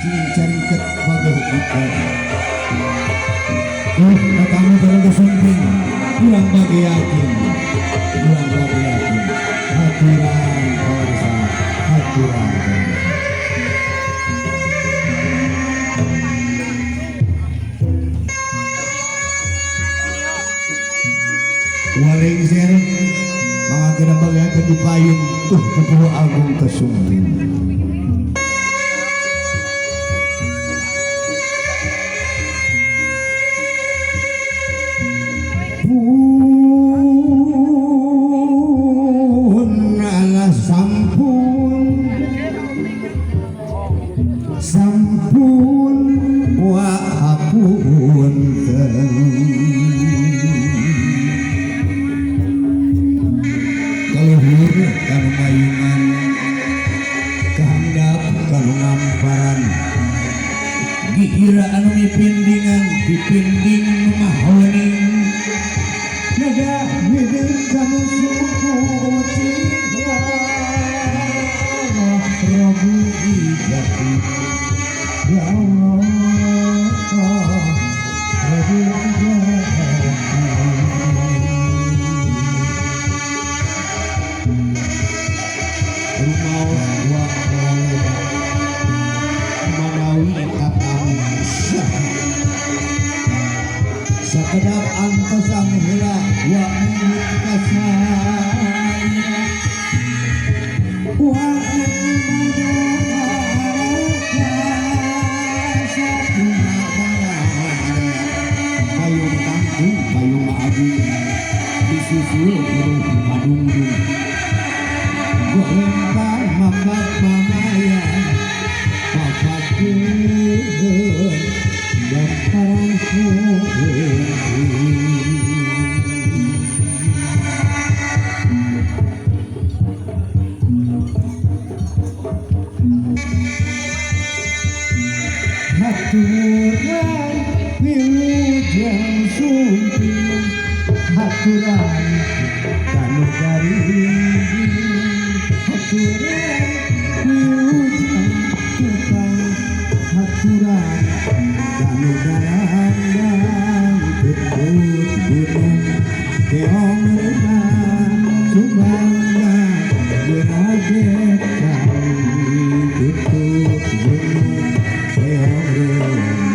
cingcaringket bagai ikan. Katamu barang kesumping, kurang bagi yakin, kurang bagi yakin. Haturan bangsa, haturan bangsa. Waling ser, mga kinabagay kadipayon tuh ketua agung kesumping. Sampun wa hapunten kaluhur kanu mayungan kahandap kanu ngamparan gigira anu mipindingan dipinding numahoning naga bibing kanu suku cinta Rabu ijati ya Allah Rabu ijati rumah wa manawi kakang sekedap antosan hela wa milik kasaya wa payung tanggung payung agung disusul burung padungdung golempar mapat pamayan papat kuhun dan parang kuhun haturan wilujeng sumping haturan kanu garing haturan wilujeng tukang haturan kanu garandang tutut gunung keong renang subangga jeraget kali tutut gunung keong renang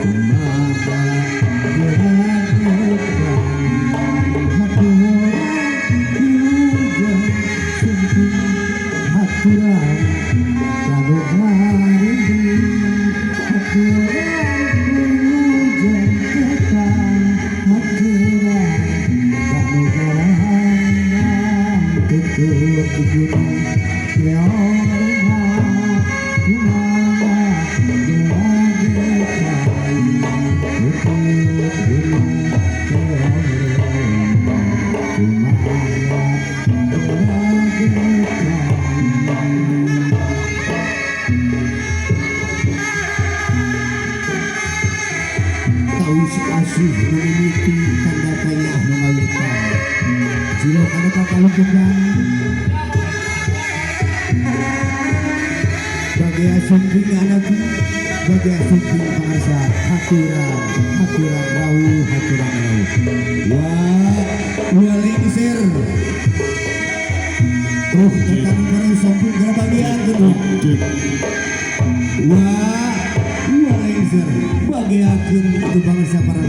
subangga jeraget kali haturan wilujeng sumping haturan kanu garing haturan wilujeng tukang haturan kanu garandang tutut gunung keong renang subangga jeraget kali tutut gunung keong renang subangga jeraget kali. Tahu si asih memiliki tanda kaya mengalukan silo kada kakalukan bagi asumping anak bagi asumping pangarsa haturan haturan rauh waling ser tentang barang samping gara bagian gedung waling ser bagi akhir itu bangsa para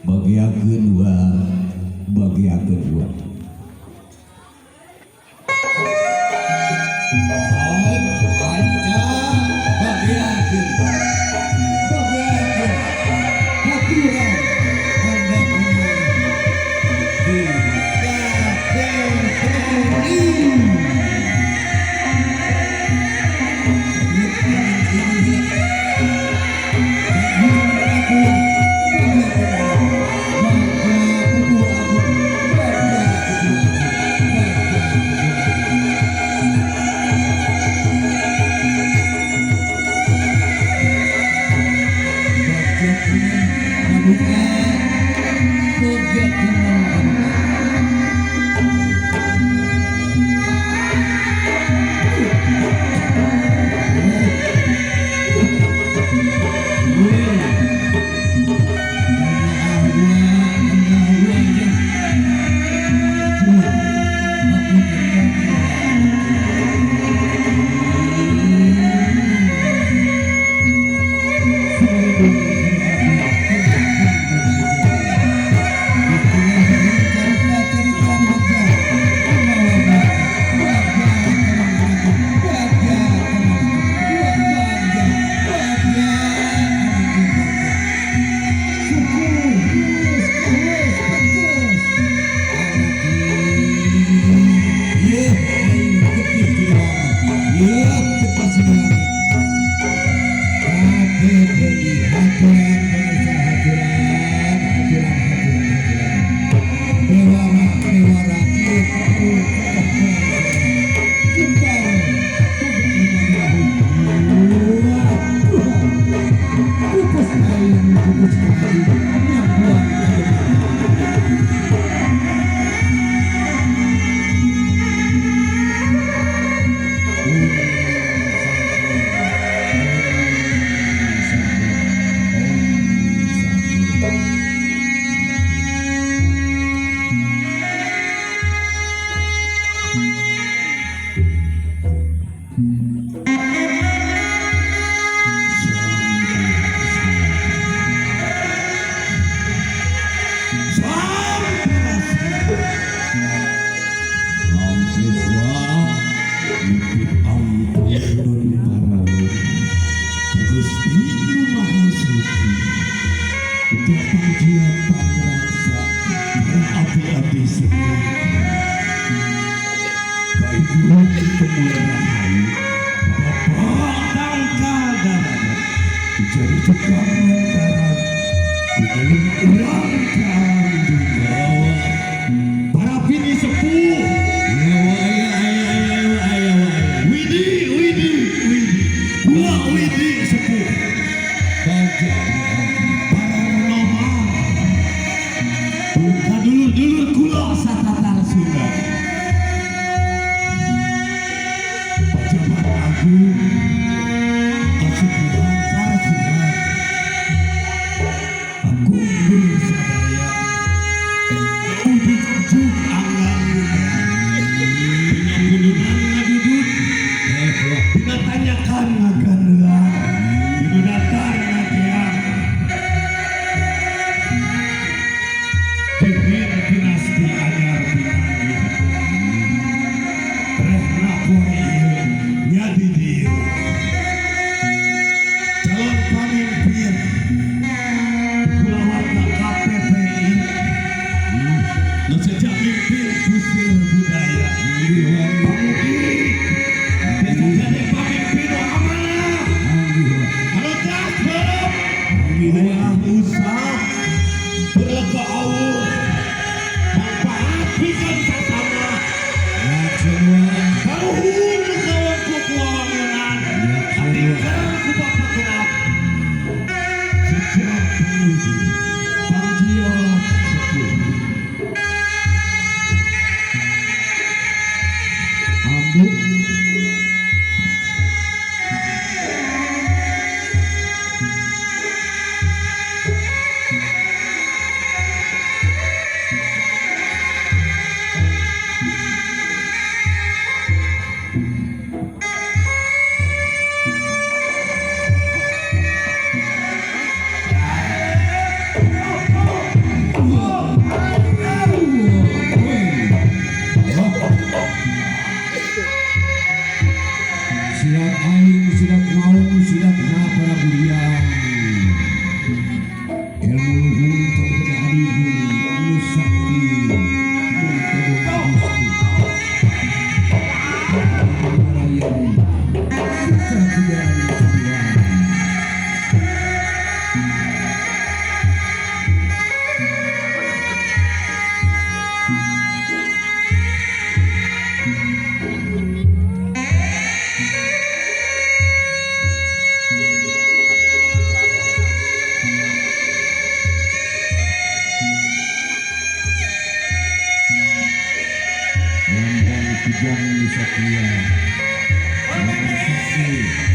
bagiakeun wa sebuah kaiduhan itu mulai bapak tangkal darah jadi tukang lantaran kugeling ulang kandung bawa para bini sepuh Widi gua Widi sepuh para renoma dulur-dulur kula satatar Sunda pejabat agung Kasubuhan Karasuhan Agung Dulur Sadaya Udi Juk Anggan Pinambununan ngadudut Dinatanyakan ngagandean Dinudatar ngagean Kevin dinasti anyar pinanggi Rehna Puri nyadi dieu calon pemimpin kulawarga KPPI nu sejak mimpin kusir budaya pamudi desa jadi pemimpin amanah anu tasbih wilayah usah berlega awur manfaatkan sasana kaluhur kawan kukuangunan atingkan ku bapak gerak sejak pemudi panggilan sepuh ambuk silat aing, silat maung, silat na para buriang ilmu luhur tong kedaharigun anu sakti mun kagung gusti marayan kakuyan tuan Lambang Kujang Nusatria Lambang Sakti